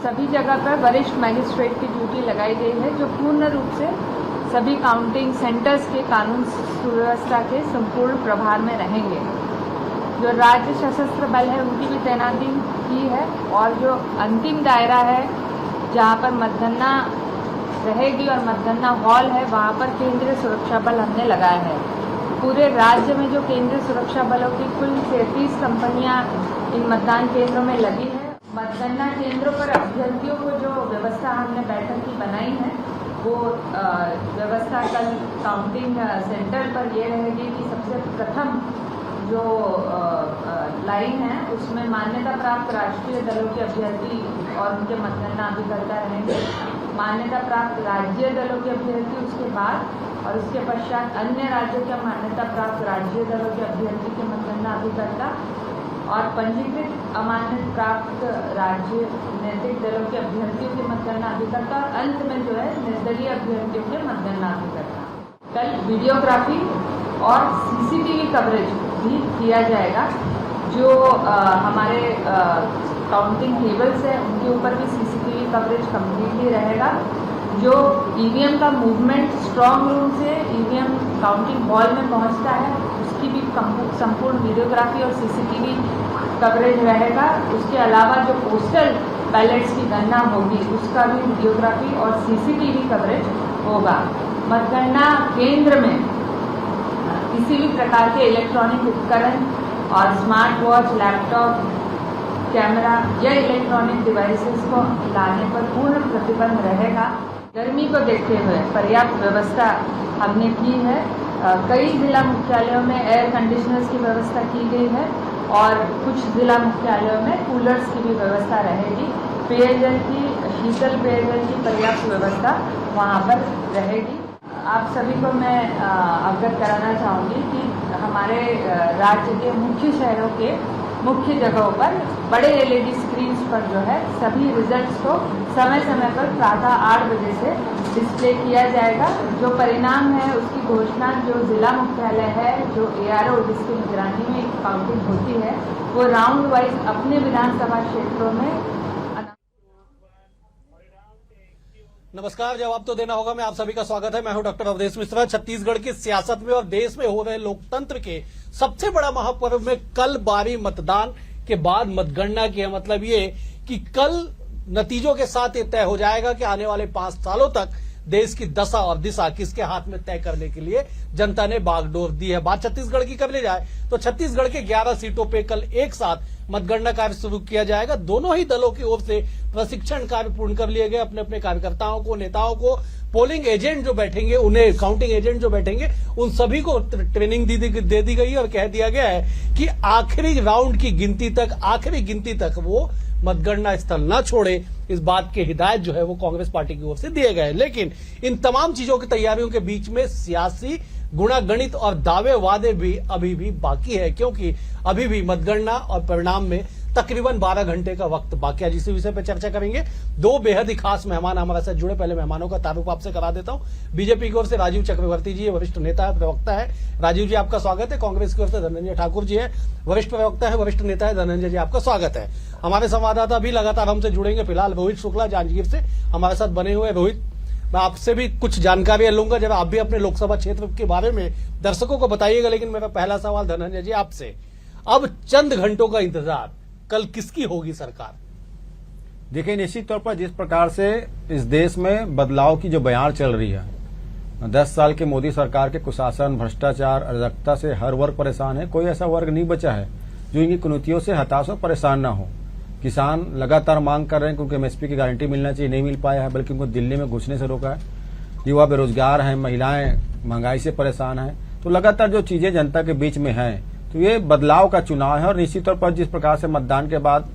सभी जगह पर वरिष्ठ मैजिस्ट्रेट की ड्यूटी लगाई गई है, जो पूर्ण रूप से सभी काउंटिंग सेंटर्स के कानून सुव्यवस्था के संपूर्ण प्रभार में रहेंगे। जो राज्य सशस्त्र बल है उनकी भी तैनाती की है, और जो अंतिम दायरा है जहां पर मतगणना रहेगी और मतगणना हॉल है, वहां पर केंद्रीय सुरक्षा बल हमने लगाया है। पूरे राज्य में जो केंद्रीय सुरक्षा बलों की कुल 33 कंपनियां इन मतदान केंद्रों में लगी है। मतगणना केंद्रों पर अभ्यर्थियों को जो व्यवस्था हमने बैठक की बनाई है, वो व्यवस्था कल काउंटिंग सेंटर पर ये रहेगी कि सबसे प्रथम जो लाइन है उसमें मान्यता प्राप्त राष्ट्रीय दलों के अभ्यर्थी और उनके मतगणना अभिकर्ता रहेंगे। मान्यता प्राप्त राज्य दलों के अभ्यर्थी उसके बाद, और उसके पश्चात अन्य राज्यों के मान्यता प्राप्त राज्य दलों के अभ्यर्थी के मतगणना अभिकर्ता, और पंजीकृत अमान्य प्राप्त राज्य नैतिक दलों के अभ्यर्थियों के मतगणना अभिकर्ता, और अंत में जो है निर्दलीय अभ्यर्थियों के मतगणना अभिकर्ता। कल वीडियोग्राफी और सीसीटीवी कवरेज भी किया जाएगा। जो हमारे काउंटिंग टेबल्स है उनके ऊपर भी सीसीटीवी कवरेज कम्प्लीटली रहेगा। जो ईवीएम का मूवमेंट स्ट्रांग रूम से ईवीएम काउंटिंग हॉल में पहुंचता है, उसकी भी संपूर्ण वीडियोग्राफी और सीसीटीवी कवरेज रहेगा। उसके अलावा जो पोस्टल बैलेट्स की गणना होगी उसका भी वीडियोग्राफी और सीसीटीवी कवरेज होगा। मतगणना केंद्र में किसी भी प्रकार के इलेक्ट्रॉनिक उपकरण और स्मार्ट वॉच, लैपटॉप, कैमरा या इलेक्ट्रॉनिक डिवाइसेस को लाने पर पूर्ण प्रतिबंध रहेगा। गर्मी को देखते हुए पर्याप्त व्यवस्था हमने की है। कई जिला मुख्यालयों में एयर कंडीशनर्स की व्यवस्था की गई है, और कुछ जिला मुख्यालयों में कूलर्स की भी व्यवस्था रहेगी। पेयजल की, शीतल पेयजल की पर्याप्त व्यवस्था वहाँ पर रहेगी। आप सभी को मैं अवगत कराना चाहूँगी कि हमारे राज्य के मुख्य शहरों के मुख्य जगहों पर बड़े एलईडी स्क्रीन्स पर जो है सभी रिजल्ट्स को समय समय पर प्रातः 8 बजे से डिस्प्ले किया जाएगा। जो परिणाम है उसकी घोषणा जो जिला मुख्यालय है, जो एआरओ जिसकी निगरानी में काउंटिंग होती है, वो राउंड वाइज अपने विधानसभा क्षेत्रों में। नमस्कार, जवाब तो देना होगा। मैं आप सभी का स्वागत है। मैं हूं डॉक्टर अवधेश मिश्रा। छत्तीसगढ़ की सियासत में और देश में हो रहे लोकतंत्र के सबसे बड़ा महापर्व में कल बारी मतदान के बाद मतगणना की है। मतलब ये कि कल नतीजों के साथ ये तय हो जाएगा कि आने वाले 5 सालों तक देश की दशा और दिशा किसके हाथ में तय करने के लिए जनता ने बागडोर दी है। बात छत्तीसगढ़ की करने जाए तो छत्तीसगढ़ के 11 सीटों पे कल एक साथ मतगणना कार्य शुरू किया जाएगा। दोनों ही दलों की ओर से प्रशिक्षण कार्य पूर्ण कर लिए गए। अपने अपने कार्यकर्ताओं को, नेताओं को, पोलिंग एजेंट जो बैठेंगे उन्हें, काउंटिंग एजेंट जो बैठेंगे उन सभी को ट्रेनिंग दे दी गई और कह दिया गया है कि आखिरी राउंड की गिनती तक, आखिरी गिनती तक वो मतगणना स्थल न छोड़े, इस बात की हिदायत जो है वो कांग्रेस पार्टी की ओर से दिए गए। लेकिन इन तमाम चीजों की तैयारियों के बीच में सियासी गुणागणित और दावे वादे भी अभी भी बाकी है, क्योंकि अभी भी मतगणना और परिणाम में तकरीबन 12 घंटे का वक्त बाकी है। जिस विषय पर चर्चा करेंगे, 2 बेहद ही खास मेहमान हमारे साथ जुड़े। पहले मेहमानों का तारुफ आपसे करा देता हूं। बीजेपी की ओर से राजीव चक्रवर्ती जी, वरिष्ठ नेता है, प्रवक्ता है। राजीव जी, आपका स्वागत है। कांग्रेस की ओर से धनंजय ठाकुर जी है, वरिष्ठ प्रवक्ता है, वरिष्ठ नेता है। धनंजय जी, आपका स्वागत है। हमारे संवाददाता भी लगातार हमसे जुड़ेंगे। फिलहाल रोहित शुक्ला जांजगीर से हमारे साथ बने हुए। रोहित, मैं आपसे भी कुछ जानकारियां लूंगा, जब आप भी अपने लोकसभा क्षेत्र के बारे में दर्शकों को बताइएगा। लेकिन मेरा पहला सवाल धनंजय जी आपसे, अब चंद घंटों का इंतजार, कल किसकी होगी सरकार? देखिए, निश्चित तौर पर जिस प्रकार से इस देश में बदलाव की जो बयार चल रही है, 10 साल के मोदी सरकार के कुशासन, भ्रष्टाचार, अराजकता से हर वर्ग परेशान है। कोई ऐसा वर्ग नहीं बचा है जो इनकी कुनीतियों से हताश और परेशान ना हो। किसान लगातार मांग कर रहे हैं क्योंकि एमएसपी की गारंटी मिलना चाहिए, नहीं मिल पाया है, बल्कि उनको दिल्ली में घुसने से रोका है। युवा बेरोजगार हैं, महिलाएं महंगाई से परेशान हैं। तो लगातार जो चीजें जनता के बीच में हैं, तो ये बदलाव का चुनाव है। और निश्चित तौर पर जिस प्रकार से मतदान के बाद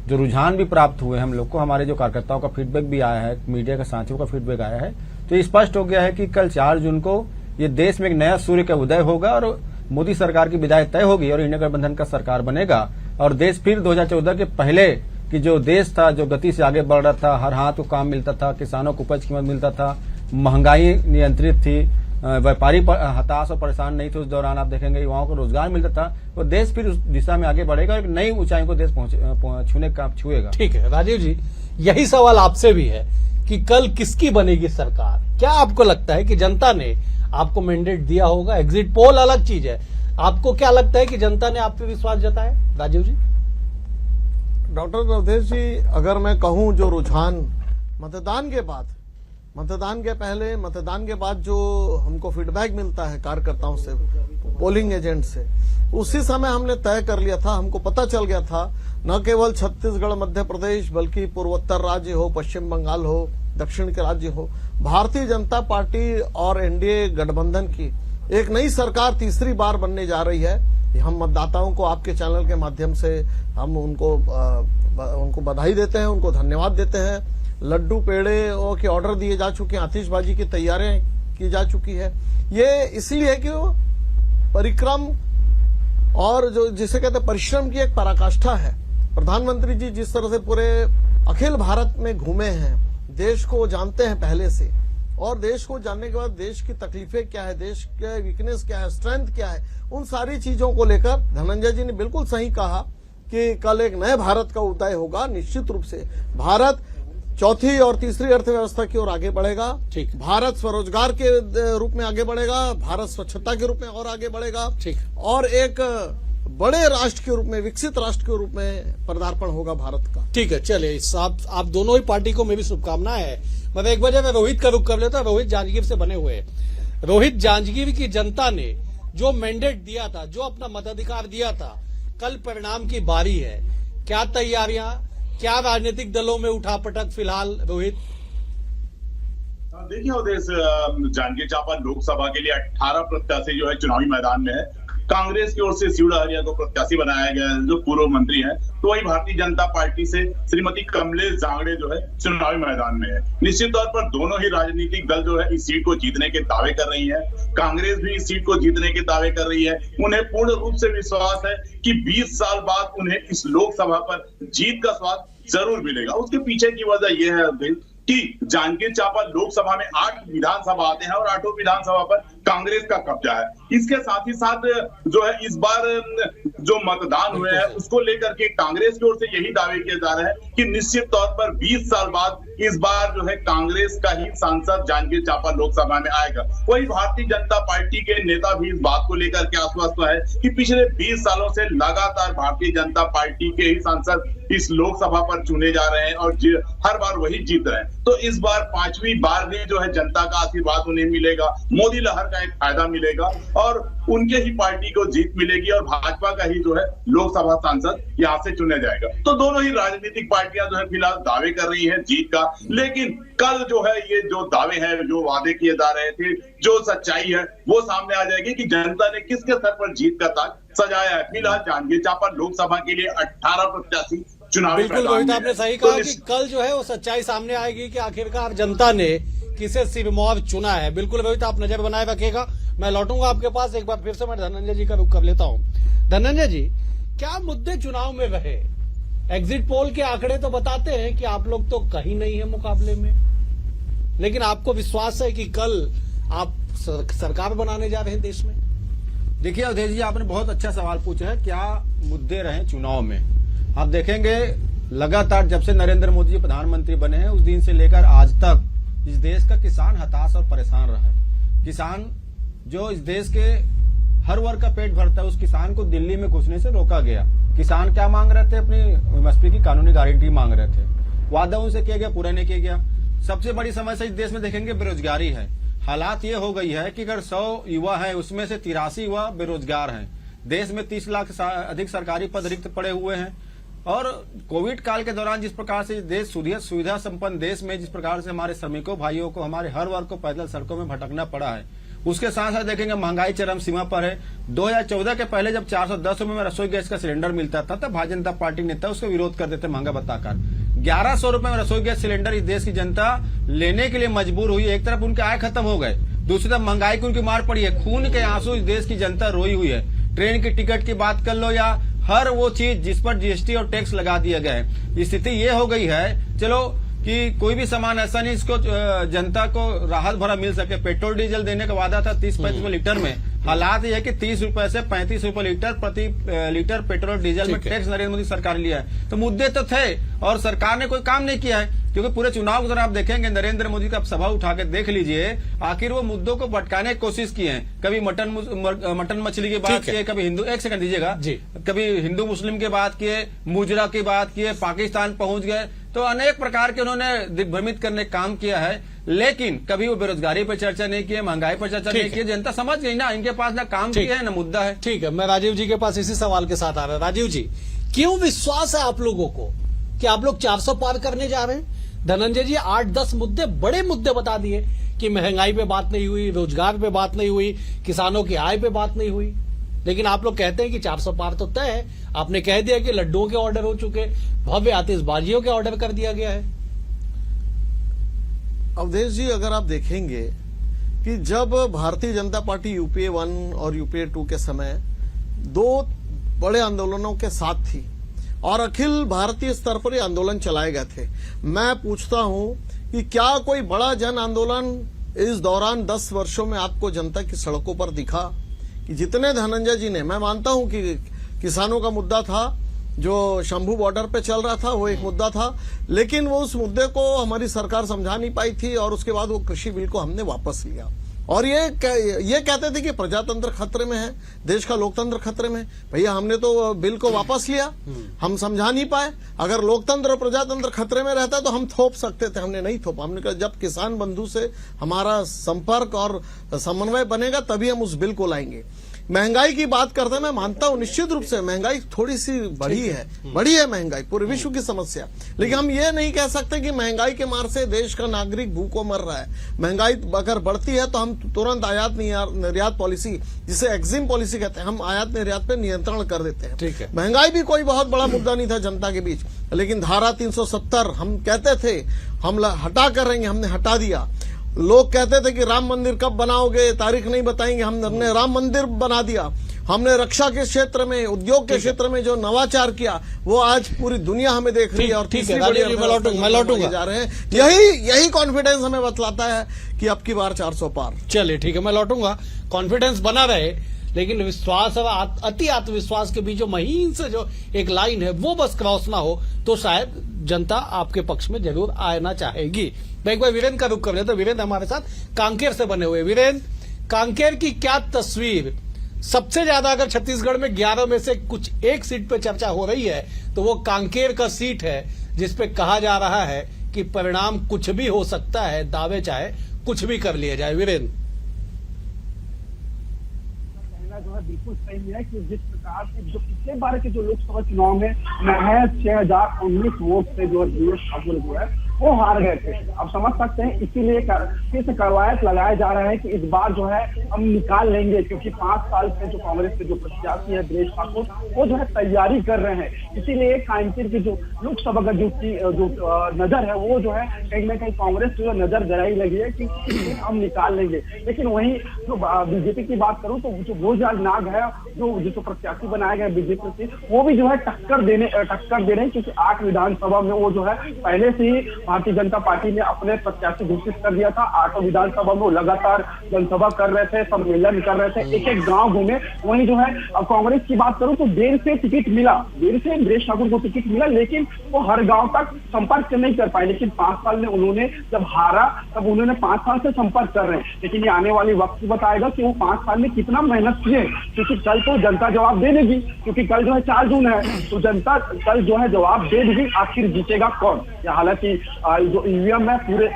जो रुझान भी प्राप्त हुए हम लोग को, हमारे जो कार्यकर्ताओं का फीडबैक भी आया है, मीडिया के साथियों का फीडबैक आया है, तो ये स्पष्ट हो गया है कि कल 4 जून को ये देश में एक नया सूर्य का उदय होगा और मोदी सरकार की विदाई तय होगी और इंडिया गठबंधन का सरकार बनेगा। और देश फिर 2014 के पहले कि जो देश था, जो गति से आगे बढ़ रहा था, हर हाथ को काम मिलता था, किसानों को उपज कीमत मिलता था, महंगाई नियंत्रित थी, व्यापारी हताश और परेशान नहीं थे। उस दौरान आप देखेंगे युवाओं को रोजगार मिलता था। तो देश फिर उस दिशा में आगे बढ़ेगा, एक नई ऊंचाई को देश छूएगा। ठीक है राजीव जी, यही सवाल आपसे भी है कि कल किसकी बनेगी सरकार। क्या आपको लगता है कि जनता ने आपको मैंडेट दिया होगा? एग्जिट पोल अलग चीज है, आपको क्या लगता है कि जनता ने आप पे विश्वास जताया? राजीव जी। डॉक्टर अवधेश जी, अगर मैं कहूं जो रुझान मतदान के पहले मतदान के बाद जो हमको फीडबैक मिलता है कार्यकर्ताओं से, पोलिंग एजेंट से, उसी समय हमने तय कर लिया था, हमको पता चल गया था न केवल छत्तीसगढ़ मध्य प्रदेश बल्कि पूर्वोत्तर राज्य हो, पश्चिम बंगाल हो, दक्षिण के राज्य हो, भारतीय जनता पार्टी और एनडीए गठबंधन की एक नई सरकार तीसरी बार बनने जा रही है। हम मतदाताओं को आपके चैनल के माध्यम से हम उनको बधाई देते हैं, उनको धन्यवाद देते हैं। लड्डू पेड़े के ऑर्डर दिए जा चुके हैं, आतिशबाजी की तैयारियां की जा चुकी है। ये इसलिए कि वो परिक्रम और जो जिसे कहते हैं परिश्रम की एक पराकाष्ठा है। प्रधानमंत्री जी जिस तरह से पूरे अखिल भारत में घूमे हैं, देश को जानते हैं पहले से, और देश को जानने के बाद देश की तकलीफें क्या है, देश के वीकनेस क्या है, स्ट्रेंथ क्या है, उन सारी चीजों को लेकर धनंजय जी ने बिल्कुल सही कहा कि कल एक नए भारत का उदय होगा। निश्चित रूप से भारत चौथी और तीसरी अर्थव्यवस्था की ओर आगे बढ़ेगा। ठीक। भारत स्वरोजगार के रूप में आगे बढ़ेगा, भारत स्वच्छता के रूप में और आगे बढ़ेगा। ठीक। और एक बड़े राष्ट्र के रूप में, विकसित राष्ट्र के रूप में पदार्पण होगा भारत का। ठीक है, चलिए आप दोनों ही पार्टी को मेरी शुभकामनाएं है। मतलब एक वजह मैं रोहित का रुख कर लेता, रोहित जांजगीर से बने हुए। रोहित, जांजगीर की जनता ने जो मैंडेट दिया था, जो अपना मताधिकार दिया था, कल परिणाम की बारी है। क्या तैयारियां, क्या राजनीतिक दलों में उठापटक फिलहाल? रोहित देखिए अवधेश, जांजगीर चांपा लोकसभा के लिए 18 प्रत्याशी जो है चुनावी मैदान में है। कांग्रेस की ओर से शिव डहरिया को प्रत्याशी बनाया गया है जो पूर्व मंत्री हैं, तो वही भारतीय जनता पार्टी से श्रीमती कमलेश जांगड़े जो है चुनावी मैदान में है। निश्चित तौर पर दोनों ही राजनीतिक दल जो है इस सीट को जीतने के दावे कर रही है। कांग्रेस भी इस सीट को जीतने के दावे कर रही है। उन्हें पूर्ण रूप से विश्वास है कि 20 साल बाद उन्हें इस लोकसभा पर जीत का स्वाद जरूर मिलेगा। उसके पीछे की वजह यह है कि जांजगीर चांपा लोकसभा में 8 विधानसभा आते हैं और 8 विधानसभा पर कांग्रेस का कब्जा है। इसके साथ ही साथ जो है इस बार जो मतदान हुए हैं उसको लेकर के कांग्रेस की ओर से यही दावे किए जा रहे हैं कि निश्चित तौर पर 20 साल बाद इस बार जो है कांग्रेस का ही सांसद जांजगीर चांपा लोकसभा में आएगा। वही भारतीय जनता पार्टी के नेता भी इस बात को लेकर के आश्वस्त है कि पिछले 20 सालों से लगातार भारतीय जनता पार्टी के ही सांसद इस लोकसभा पर चुने जा रहे हैं और हर बार वही जीत रहे हैं। तो इस बार 5वीं बार भी जो है जनता का आशीर्वाद उन्हें मिलेगा, मोदी लहर का एक फायदा मिलेगा और उनके ही पार्टी को जीत मिलेगी और भाजपा का ही जो है लोकसभा सांसद यहाँ से चुना जाएगा। तो दोनों ही राजनीतिक पार्टियां जो है फिलहाल दावे कर रही हैं जीत का, लेकिन कल जो है ये जो दावे हैं, जो वादे किए जा रहे थे, जो सच्चाई है वो सामने आ जाएगी कि जनता ने किसके सर पर जीत का ताज सजाया है। फिलहाल जांजगीर चांपा लोकसभा के लिए 18 प्रत्याशी चुनावी बिल्कुल रोहित, आपने सही कहा कि कल जो है वो सच्चाई सामने आएगी कि आखिरकार जनता ने किसे सिरमौर चुना है। बिल्कुल रोहित, आप नजर बनाए रखिएगा। मैं लौटूंगा आपके पास एक बार फिर से। मैं धनंजय जी का रुख कर लेता हूं। धनंजय जी, क्या मुद्दे चुनाव में रहे? एग्जिट पोल के आंकड़े तो बताते हैं कि आप लोग तो कहीं नहीं है मुकाबले में, लेकिन आपको विश्वास है कि कल आप सरकार बनाने जा रहे हैं देश में? देखिए अवधेश जी, आपने बहुत अच्छा सवाल पूछा है। क्या मुद्दे रहे चुनाव में? आप देखेंगे लगातार जब से नरेंद्र मोदी जी प्रधानमंत्री बने हैं उस दिन से लेकर आज तक इस देश का किसान हताश और परेशान रहा है। किसान जो इस देश के हर वर्ग का पेट भरता है, उस किसान को दिल्ली में घुसने से रोका गया। किसान क्या मांग रहे थे? अपनी एमएसपी की कानूनी गारंटी मांग रहे थे। वादा उनसे किया गया, पूरा नहीं किया गया। सबसे बड़ी समस्या इस देश में देखेंगे बेरोजगारी है। हालात ये हो गई है कि अगर 100 युवा है उसमें से 83 युवा बेरोजगार हैं। देश में 30 लाख से अधिक सरकारी पद रिक्त पड़े हुए हैं और कोविड काल के दौरान जिस प्रकार से देश सुविधा संपन्न देश में जिस प्रकार से हमारे श्रमिकों भाइयों को, हमारे हर वर्ग को पैदल सड़कों में भटकना पड़ा है, उसके साथ साथ देखेंगे महंगाई चरम सीमा पर है। 2014 के पहले जब 410 रुपए में रसोई गैस का सिलेंडर मिलता था तब भारतीय जनता पार्टी नेता उसका विरोध कर देते महंगा बताकर। 1100 रुपए में रसोई गैस सिलेंडर इस देश की जनता लेने के लिए मजबूर हुई। एक तरफ उनके आय खत्म हो गए, दूसरी तरफ महंगाई की उनकी मार पड़ी है। खून के आंसू इस देश की जनता रोई हुई है। ट्रेन की टिकट की बात कर लो या हर वो चीज जिस पर जीएसटी और टैक्स लगा दिया गया है। स्थिति ये हो गई है चलो कि कोई भी सामान ऐसा नहीं इसको जनता को राहत भरा मिल सके। पेट्रोल डीजल देने का वादा था 30-35 लीटर में, हालात ये है कि 30 रुपए से 35 रुपए लीटर प्रति लीटर पेट्रोल डीजल में ठीक है। टैक्स नरेंद्र मोदी सरकार ने लिया है। तो मुद्दे तो थे और सरकार ने कोई काम नहीं किया है, क्योंकि पूरे चुनाव के दौरान आप देखेंगे नरेंद्र मोदी का सभा उठा के देख लीजिए, आखिर वो मुद्दों को भटकाने की कोशिश की है। कभी मटन मछली की बात ठीक है। किए, कभी हिंदू, एक सेकंड दीजिएगा जी। कभी हिंदू मुस्लिम की बात किए, मुजरा की बात किए, पाकिस्तान पहुंच गए, तो अनेक प्रकार के उन्होंने दिग्भ्रमित करने का काम किया है। लेकिन कभी वो बेरोजगारी पर चर्चा नहीं की, महंगाई पर चर्चा नहीं की। जनता समझ गई ना, इनके पास ना काम ठीक। किया है ना मुद्दा है। ठीक है, मैं राजीव जी के पास इसी सवाल के साथ आ रहा। राजीव जी, क्यों विश्वास है आप लोगों को कि आप लोग 400 पार करने जा रहे हैं? धनंजय जी 8-10 मुद्दे, बड़े मुद्दे बता दिए कि महंगाई पे बात नहीं हुई, रोजगार पे बात नहीं हुई, किसानों की आय पे बात नहीं हुई, लेकिन आप लोग कहते हैं कि 400 पार तो तय है। आपने कह दिया कि लड्डुओं के ऑर्डर हो चुके, भव्य आतिशबाजियों के ऑर्डर कर दिया गया है। अवधेश जी, अगर आप देखेंगे कि जब भारतीय जनता पार्टी यूपीए 1 और यूपीए 2 के समय 2 बड़े आंदोलनों के साथ थी और अखिल भारतीय स्तर पर ये आंदोलन चलाए गए थे, मैं पूछता हूं कि क्या कोई बड़ा जन आंदोलन इस दौरान 10 वर्षों में आपको जनता की सड़कों पर दिखा? कि जितने धनंजय जी ने, मैं मानता हूं कि किसानों का मुद्दा था जो शंभू बॉर्डर पे चल रहा था, वो एक मुद्दा था, लेकिन वो उस मुद्दे को हमारी सरकार समझा नहीं पाई थी और उसके बाद वो कृषि बिल को हमने वापस लिया और ये कहते थे कि प्रजातंत्र खतरे में है, देश का लोकतंत्र खतरे में। भैया, हमने तो बिल को वापस लिया, हम समझा नहीं पाए। अगर लोकतंत्र और प्रजातंत्र खतरे में रहता तो हम थोप सकते थे, हमने नहीं थोपा। हमने कहा जब किसान बंधु से हमारा संपर्क और समन्वय बनेगा तभी हम उस बिल को लाएंगे। महंगाई की बात करते हैं, मैं मानता हूं निश्चित रूप से महंगाई थोड़ी सी बढ़ी है महंगाई, पूरे विश्व की समस्या। लेकिन हम ये नहीं कह सकते कि महंगाई के मार से देश का नागरिक भूखों मर रहा है। महंगाई अगर बढ़ती है तो हम तुरंत आयात निर्यात पॉलिसी, जिसे एक्जिम पॉलिसी कहते हैं, हम आयात निर्यात पे नियंत्रण कर देते हैं। ठीक है। महंगाई भी कोई बहुत बड़ा मुद्दा नहीं था जनता के बीच, लेकिन धारा 370 हम कहते थे हम हटा कर रहेंगे, हमने हटा दिया। लोग कहते थे कि राम मंदिर कब बनाओगे, तारीख नहीं बताएंगे, हमने राम मंदिर बना दिया। हमने रक्षा के क्षेत्र में, उद्योग के क्षेत्र में जो नवाचार किया वो आज पूरी दुनिया हमें देख रही है और तीसरी बड़ी अर्थव्यवस्था जा रहे हैं। यही कॉन्फिडेंस हमें बतलाता है कि अब की बार 400 पार। चलिए ठीक है, मैं लौटूंगा। कॉन्फिडेंस बना रहे, लेकिन विश्वास और अति आत्मविश्वास के बीच जो महीन से जो एक लाइन है वो बस क्रॉस ना हो तो शायद जनता आपके पक्ष में जरूर आना चाहेगी। मैं एक बार वीरेंद्र का रुख कर लेता हूं। वीरेंद्र हमारे साथ कांकेर से बने हुए। वीरेंद्र, कांकेर की क्या तस्वीर? सबसे ज्यादा अगर छत्तीसगढ़ में 11 में से कुछ एक सीट पे चर्चा हो रही है तो वो कांकेर का सीट है, जिसपे कहा जा रहा है कि परिणाम कुछ भी हो सकता है, दावे चाहे कुछ भी कर लिया जाए। वीरेंद्र, जो है बिल्कुल सही है कि जिस प्रकार से जो पिछले बार के जो लोकसभा चुनाव में महज 6019 वोट से जो दिनेश ठाकुर जो है वो हार गए थे। अब समझ सकते हैं, इसीलिए फिर से कवायद लगाया जा रहा है कि इस बार जो है हम निकाल लेंगे, क्योंकि 5 साल से जो कांग्रेस के जो प्रत्याशी है दिनेश ठाकुर वो जो है तैयारी कर रहे हैं। इसीलिए कांकेर की जो लोकसभा का जो नजर है वो जो है कहीं ना कहीं कांग्रेस की जो नजर गड़ाई लगी है कि हम निकाल लेंगे। लेकिन वही जो बीजेपी की बात करूं तो जो भोजराज नाग है जो प्रत्याशी बनाया गया बीजेपी से, वो भी जो है टक्कर दे रहे हैं, क्योंकि 8 विधानसभा में वो जो है पहले से ही भारतीय जनता पार्टी ने अपने प्रत्याशी घोषित कर दिया था। 8 विधानसभा में लगातार जनसभा कर रहे थे, सम्मेलन कर रहे थे, एक गांव घूमे। वहीं जो है अब कांग्रेस की बात करूं तो देर से टिकट मिला, देर से दिनेश ठाकुर को टिकट मिला, लेकिन वो हर गांव तक संपर्क नहीं कर पाए। लेकिन 5 साल में उन्होंने जब हारा तब उन्होंने 5 साल से संपर्क कर रहे हैं। लेकिन ये आने वाली वक्त बताएगा कि वो 5 साल में कितना मेहनत किए, क्योंकि कल तो जनता जवाब दे देगी, क्योंकि कल जो है 4 जून है, तो जनता कल जो है जवाब दे देगी आखिर जीतेगा कौन। हालांकि जो ईवीएम है पूरे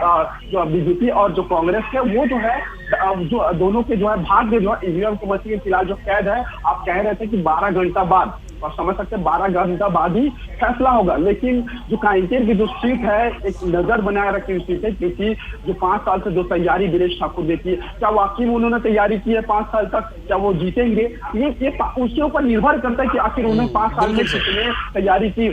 जो बीजेपी और जो कांग्रेस है वो जो है जो दोनों के जो है भाग्य जो है ईवीएम की मशीन फिलहाल जो कैद है, आप कह रहे थे कि 12 घंटा बाद, और समझ सकते हैं 12 घंटा बाद ही फैसला होगा। लेकिन जो कांकेर की जो सीट है एक नजर बनाए रखी हुई सीट है, क्योंकि जो 5 साल से जो तैयारी दिनेश ठाकुर ने की है, क्या वाकई में उन्होंने तैयारी की है 5 साल तक, क्या वो जीतेंगे, ये उसके ऊपर निर्भर करता है कि आखिर उन्होंने 5 साल में कितने तैयारी की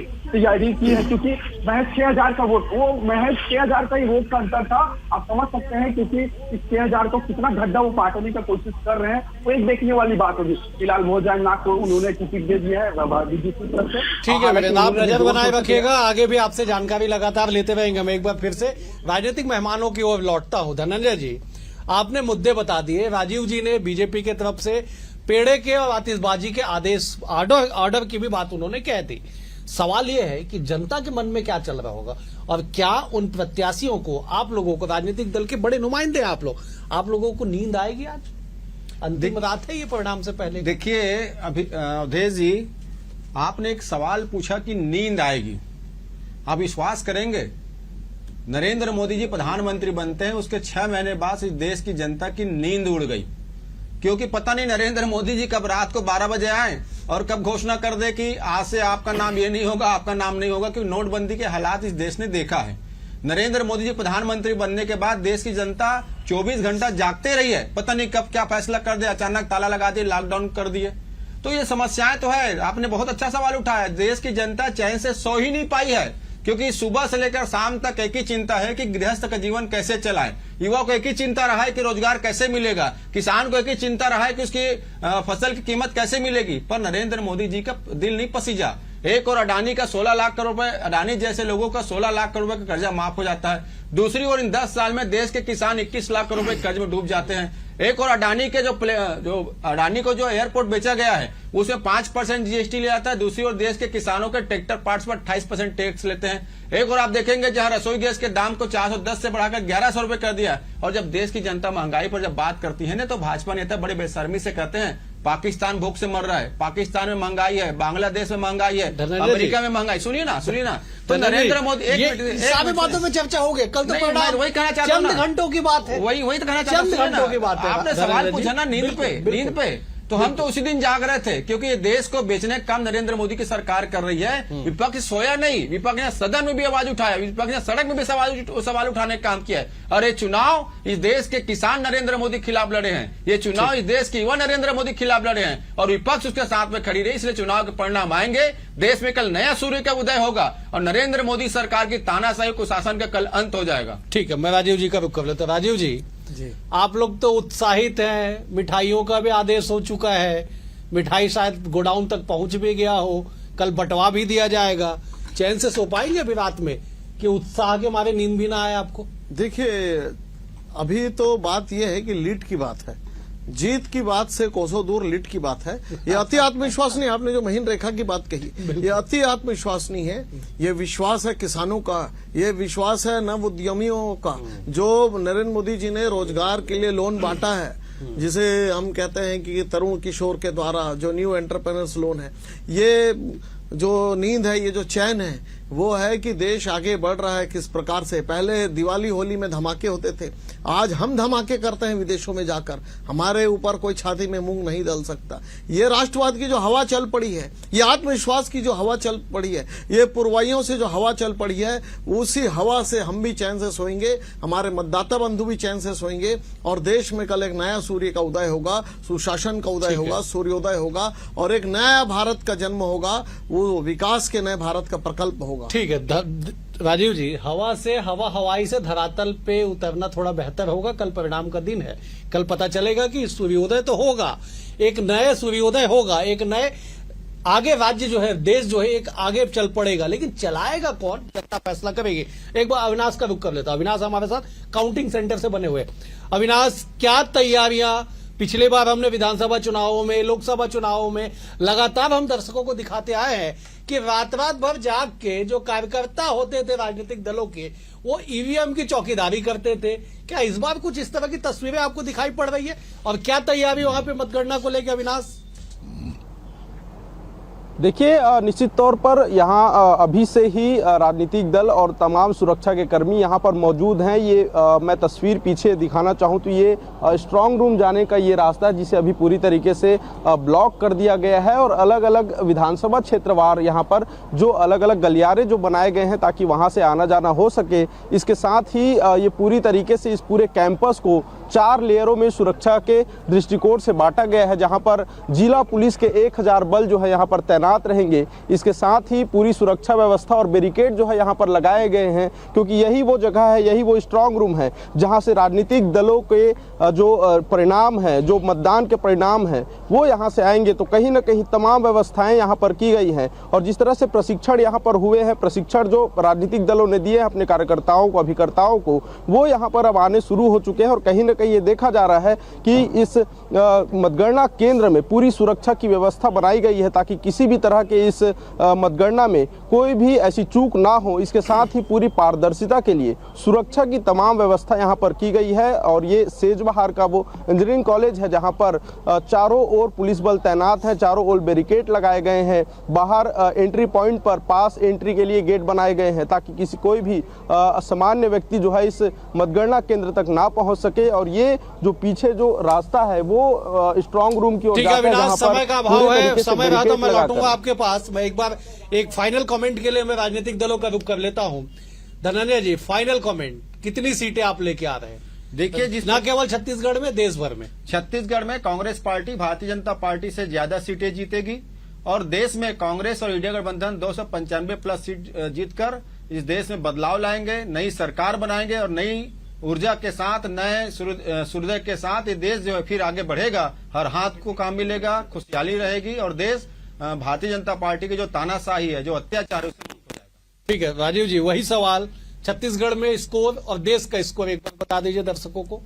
है। क्योंकि महज 6000 का वोट, वो महज 6000 का ही वोट का अंतर था। आप समझ सकते हैं, क्योंकि इस 6000 को कितना गड्ढा वो पाटने की कोशिश कर रहे हैं, वो एक देखने वाली बात होगी। फिलहाल भोजराज नाग को उन्होंने टिकट दे दिया है बीजेपी की तरफ से। ठीक है वीरेंद्र, आप नजर बनाए रखिएगा, आगे भी आपसे जानकारी लगातार लेते रहेंगे। मैं एक बार फिर से राजनीतिक मेहमानों की ओर लौटता हूं। धनंजय जी, आपने मुद्दे बता दिए। राजीव जी ने बीजेपी के तरफ से पेड़े के और आतिशबाजी के आदेश ऑर्डर की भी बात उन्होंने कह दी। सवाल यह है कि जनता के मन में क्या चल रहा होगा और क्या उन प्रत्याशियों को, आप लोगों को, राजनीतिक दल के बड़े नुमाइंदे आप लोगों को नींद आएगी? आज अंतिम रात है ये परिणाम से पहले। देखिए अवधेश जी, आपने एक सवाल पूछा कि नींद आएगी। आप विश्वास करेंगे, नरेंद्र मोदी जी प्रधानमंत्री बनते हैं, उसके 6 महीने बाद इस देश की जनता की नींद उड़ गई, क्योंकि पता नहीं नरेंद्र मोदी जी कब रात को 12 बजे आए और कब घोषणा कर दे कि आज से आपका नाम ये नहीं होगा, आपका नाम नहीं होगा, क्योंकि नोटबंदी के हालात इस देश ने देखा है। नरेंद्र मोदी जी प्रधानमंत्री बनने के बाद देश की जनता 24 घंटा जागते रही है, पता नहीं कब क्या फैसला कर दे, अचानक ताला लगा दिए, लॉकडाउन कर दिए। तो ये समस्याएं तो है। आपने बहुत अच्छा सवाल उठाया। देश की जनता चैन से सो ही नहीं पाई है, क्योंकि सुबह से लेकर शाम तक एक ही चिंता है कि गृहस्थ का जीवन कैसे चलाएं। युवा को एक ही चिंता रहा है कि रोजगार कैसे मिलेगा, किसान को एक ही चिंता रहा है कि उसकी फसल की कीमत कैसे मिलेगी। पर नरेंद्र मोदी जी का दिल नहीं पसीजा। एक और अडानी का 16 लाख करोड़ रुपए, अडानी जैसे लोगों का 16 लाख करोड़ रुपए का कर्जा माफ हो जाता है। दूसरी ओर इन 10 साल में देश के किसान 21 लाख करोड़ रुपए कर्ज में डूब जाते हैं। एक और अडानी के जो अडानी को जो एयरपोर्ट बेचा गया है उसमें 5% जीएसटी ले जाता है। दूसरी ओर देश के किसानों के ट्रैक्टर पार्ट्स पर 28% टैक्स लेते हैं। एक और आप देखेंगे जहां रसोई गैस के दाम को 410 से बढ़ाकर 1100 रुपए कर दिया। और जब देश की जनता महंगाई पर जब बात करती है ना, तो भाजपा नेता बड़े बेशर्मी से कहते हैं पाकिस्तान भूख से मर रहा है, पाकिस्तान में महंगाई है, बांग्लादेश में महंगाई है, अमेरिका में महंगाई। सुनिए ना तो नरेंद्र मोदी सारी बातों में चर्चा हो गई। कल तो वही कहना चाहता हूं, चंद घंटों की बात है, वही तो कहना चाहता हूं। आपने सवाल पूछा ना नींद पे, तो हम तो उसी दिन जाग रहे थे, क्योंकि ये देश को बेचने का काम नरेंद्र मोदी की सरकार कर रही है। विपक्ष सोया नहीं, विपक्ष ने सदन में भी आवाज उठाया, विपक्ष ने सड़क में भी सवाल उठाने का काम किया है। और ये चुनाव इस देश के किसान नरेंद्र मोदी के खिलाफ लड़े हैं, ये चुनाव इस देश के युवा नरेंद्र मोदी के खिलाफ लड़े हैं और विपक्ष उसके साथ में खड़ी रही। इसलिए चुनाव के परिणाम आएंगे, देश में कल नया सूर्य का उदय होगा और नरेंद्र मोदी सरकार की तानाशाही कुशासन का कल अंत हो जाएगा। ठीक है, मैं राजीव जी का रुख कर लेता। राजीव जी, आप लोग तो उत्साहित हैं, मिठाइयों का भी आदेश हो चुका है, मिठाई शायद गोडाउन तक पहुंच भी गया हो, कल बंटवा भी दिया जाएगा। चैन से सो पाएंगे अभी रात में कि उत्साह के मारे नींद भी ना आए आपको? देखिए, अभी तो बात यह है कि लीड की बात है, जीत की बात से कोसों दूर लीड की बात है। ये अति आत्मविश्वास नहीं, आपने जो महीन रेखा की बात कही, ये अति आत्मविश्वास नहीं है। ये विश्वास है किसानों का, ये विश्वास है नव उद्यमियों का। जो नरेंद्र मोदी जी ने रोजगार के लिए लोन बांटा है, जिसे हम कहते हैं कि तरुण किशोर के द्वारा जो न्यू एंटरप्रेन्योर्स लोन है, ये जो नींद है, ये जो चैन है, वो है कि देश आगे बढ़ रहा है। किस प्रकार से पहले दिवाली होली में धमाके होते थे, आज हम धमाके करते हैं विदेशों में जाकर। हमारे ऊपर कोई छाती में मूंग नहीं डल सकता। ये राष्ट्रवाद की जो हवा चल पड़ी है, ये आत्मविश्वास की जो हवा चल पड़ी है, ये पुरवाइयों से जो हवा चल पड़ी है, उसी हवा से हम भी चैन से सोएंगे, हमारे मतदाता बंधु भी चैन से सोएंगे और देश में कल एक नया सूर्य का उदय होगा, सुशासन का उदय होगा, सूर्योदय होगा और एक नया भारत का जन्म होगा, वो विकास के नए भारत का प्रकल्प होगा। ठीक है राजीव जी, हवा से हवाई से धरातल पे उतरना थोड़ा बेहतर होगा। कल परिणाम का दिन है, कल पता चलेगा कि सूर्योदय तो होगा, एक नए सूर्योदय होगा, एक नए आगे राज्य जो है, देश जो है एक आगे चल पड़ेगा। लेकिन चलाएगा कौन, जनता फैसला करेगी। एक बार अविनाश का रुख कर लेता। अविनाश हमारे साथ काउंटिंग सेंटर से बने हुए। अविनाश, क्या तैयारियां, पिछले बार हमने विधानसभा चुनावों में, लोकसभा चुनावों में लगातार हम दर्शकों को दिखाते आए हैं कि रात भर जाग के जो कार्यकर्ता होते थे राजनीतिक दलों के, वो ईवीएम की चौकीदारी करते थे। क्या इस बार कुछ इस तरह की तस्वीरें आपको दिखाई पड़ रही है और क्या तैयारी वहां पे मतगणना को लेकर? अविनाश, देखिए, निश्चित तौर पर यहाँ अभी से ही राजनीतिक दल और तमाम सुरक्षा के कर्मी यहाँ पर मौजूद हैं। ये मैं तस्वीर पीछे दिखाना चाहूँ तो ये स्ट्रांग रूम जाने का ये रास्ता है, जिसे अभी पूरी तरीके से ब्लॉक कर दिया गया है और अलग अलग विधानसभा क्षेत्रवार यहाँ पर जो अलग अलग गलियारे जो बनाए गए हैं ताकि वहाँ से आना जाना हो सके। इसके साथ ही ये पूरी तरीके से इस पूरे कैंपस को 4 लेयरों में सुरक्षा के दृष्टिकोण से बांटा गया है, जहाँ पर जिला पुलिस के 1000 बल जो है यहाँ पर तैनात रहेंगे। इसके साथ ही पूरी सुरक्षा व्यवस्था और बैरिकेड जो है यहाँ पर लगाए गए हैं, क्योंकि यही वो जगह है, यही वो स्ट्रांग रूम है जहाँ से राजनीतिक दलों के जो परिणाम है, जो मतदान के परिणाम है, वो यहाँ से आएंगे। तो कहीं ना कहीं तमाम व्यवस्थाएं यहाँ पर की गई हैं और जिस तरह से प्रशिक्षण यहाँ पर हुए हैं, प्रशिक्षण जो राजनीतिक दलों ने दिए हैं अपने कार्यकर्ताओं को, अभिकर्ताओं को, वो यहाँ पर अब आने शुरू हो चुके हैं और कहीं ना कहीं ये देखा जा रहा है कि इस मतगणना केंद्र में पूरी सुरक्षा की व्यवस्था बनाई गई है ताकि किसी भी तरह के इस मतगणना में कोई भी ऐसी चूक ना हो। इसके साथ ही पूरी पारदर्शिता के लिए सुरक्षा की तमाम व्यवस्था यहाँ पर की गई है। और ये सेजबहार का वो इंजीनियरिंग कॉलेज है जहाँ पर चारों ओर पुलिस बल तैनात है, चारों ओर बैरिकेड लगाए गए हैं, बाहर एंट्री पॉइंट पर पास एंट्री के लिए गेट बनाए गए हैं ताकि कोई भी असामान्य व्यक्ति जो है इस मतगणना केंद्र तक ना पहुंच सके। और ये जो पीछे जो रास्ता है वो स्ट्रांग रूम की ओर जाता है जहां पर समय का अभाव है, समय रहा तो मैं लौटूंगा आपके पास। मैं एक बार एक फाइनल कमेंट के लिए मैं राजनीतिक दलों का रुख कर लेता हूं। धनंजय जी, फाइनल कमेंट, कितनी सीटें आप लेके आ रहे हैं? देखिए, जिस न केवल छत्तीसगढ़ में, देश भर में। छत्तीसगढ़ में कांग्रेस पार्टी भारतीय जनता पार्टी से ज्यादा सीटें जीतेगी और देश में कांग्रेस और इंडिया गठबंधन 295 प्लस सीट जीतकर इस देश में बदलाव लाएंगे, नई सरकार बनाएंगे और नई ऊर्जा के साथ, नए सूर्योदय के साथ ये देश जो है फिर आगे बढ़ेगा। हर हाथ को काम मिलेगा, खुशहाली रहेगी और देश भारतीय जनता पार्टी की जो तानाशाही है, जो अत्याचार है, उससे मुक्त हो जाएगा। ठीक है राजीव जी, वही सवाल, छत्तीसगढ़ में स्कोर और देश का स्कोर एक बार बता दीजिए दर्शकों को।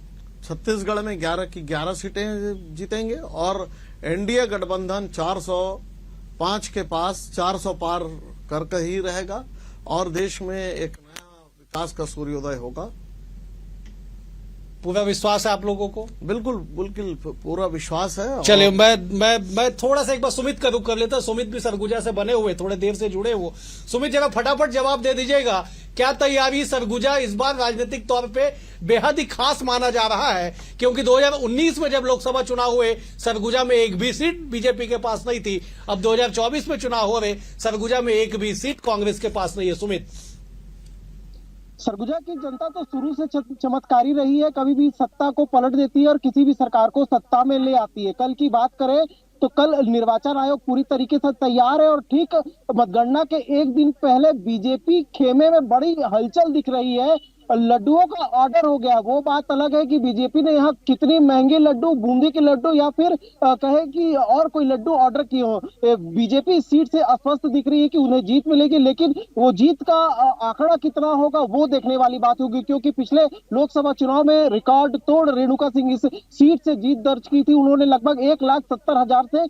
छत्तीसगढ़ में 11 की 11 सीटें जीतेंगे और एनडीए गठबंधन 405 के पास 400 पार करके ही रहेगा और देश में एक नया विकास का सूर्योदय होगा। पूरा विश्वास है आप लोगों को? बिल्कुल बिल्कुल पूरा विश्वास है। चलिए, मैं थोड़ा सा एक बार सुमित का रुख कर लेता हूं। सुमित भी सरगुजा से बने हुए, थोड़े देर से जुड़े हुए। सुमित, जरा फटाफट जवाब दे दीजिएगा, क्या तैयारी सरगुजा इस बार राजनीतिक तौर पे बेहद ही खास माना जा रहा है? क्योंकि 2019 में जब लोकसभा चुनाव हुए सरगुजा में एक भी सीट बीजेपी के पास नहीं थी। अब 2024 में चुनाव हो रहे, सरगुजा में एक भी सीट कांग्रेस के पास नहीं है। सुमित, सरगुजा की जनता तो शुरू से चमत्कारी रही है, कभी भी सत्ता को पलट देती है और किसी भी सरकार को सत्ता में ले आती है। कल की बात करें तो कल निर्वाचन आयोग पूरी तरीके से तैयार है और ठीक मतगणना के एक दिन पहले बीजेपी खेमे में बड़ी हलचल दिख रही है। लड्डुओं का ऑर्डर हो गया। वो बात अलग है कि बीजेपी ने यहाँ कितनी महंगे लड्डू, बूंदी के लड्डू या फिर कहे कि और कोई लड्डू ऑर्डर किए हो। बीजेपी इस सीट से अस्वस्थ दिख रही है कि उन्हें जीत मिलेगी, लेकिन वो जीत का आंकड़ा कितना होगा वो देखने वाली बात होगी। क्योंकि पिछले लोकसभा चुनाव में रिकॉर्ड तोड़ रेणुका सिंह इस सीट से जीत दर्ज की थी। उन्होंने लगभग 1,70,000 से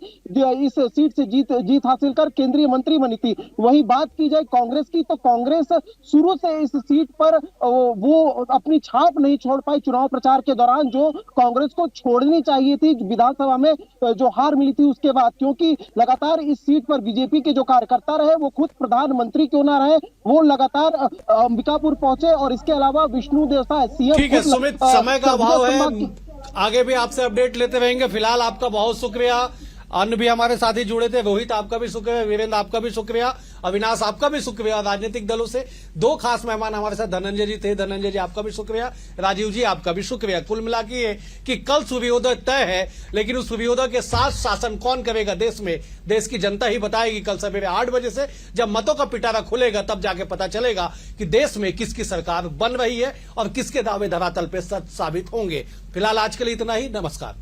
इस सीट से जीत हासिल कर केंद्रीय मंत्री बनी थी। वही बात की जाए कांग्रेस की तो कांग्रेस शुरू से इस सीट पर वो अपनी छाप नहीं छोड़ पाई चुनाव प्रचार के दौरान, जो कांग्रेस को छोड़नी चाहिए थी विधानसभा में जो हार मिली थी उसके बाद। क्योंकि लगातार इस सीट पर बीजेपी के जो कार्यकर्ता रहे, वो खुद प्रधानमंत्री क्यों ना रहे, वो लगातार अंबिकापुर पहुंचे और इसके अलावा विष्णु देवसाय सीएम। ठीक है सुमित, समय का अभाव है, आगे भी आपसे अपडेट लेते रहेंगे। फिलहाल आपका बहुत शुक्रिया। अन्य भी हमारे साथी जुड़े थे, रोहित आपका भी शुक्रिया, वीरेंद्र आपका भी शुक्रिया, अविनाश आपका भी शुक्रिया। राजनीतिक दलों से 2 खास मेहमान हमारे साथ धनंजय जी थे, धनंजय जी आपका भी शुक्रिया, राजीव जी आपका भी शुक्रिया। कुल मिला के ये कि कल सूर्योदय तय है, लेकिन उस सूर्योदय के साथ शासन कौन करेगा देश में, देश की जनता ही बताएगी। कल सवेरे 8 बजे से जब मतों का पिटारा खुलेगा तब जाके पता चलेगा कि देश में किसकी सरकार बन रही है और किसके दावे धरातल पे सच साबित होंगे। फिलहाल आज के लिए इतना ही, नमस्कार।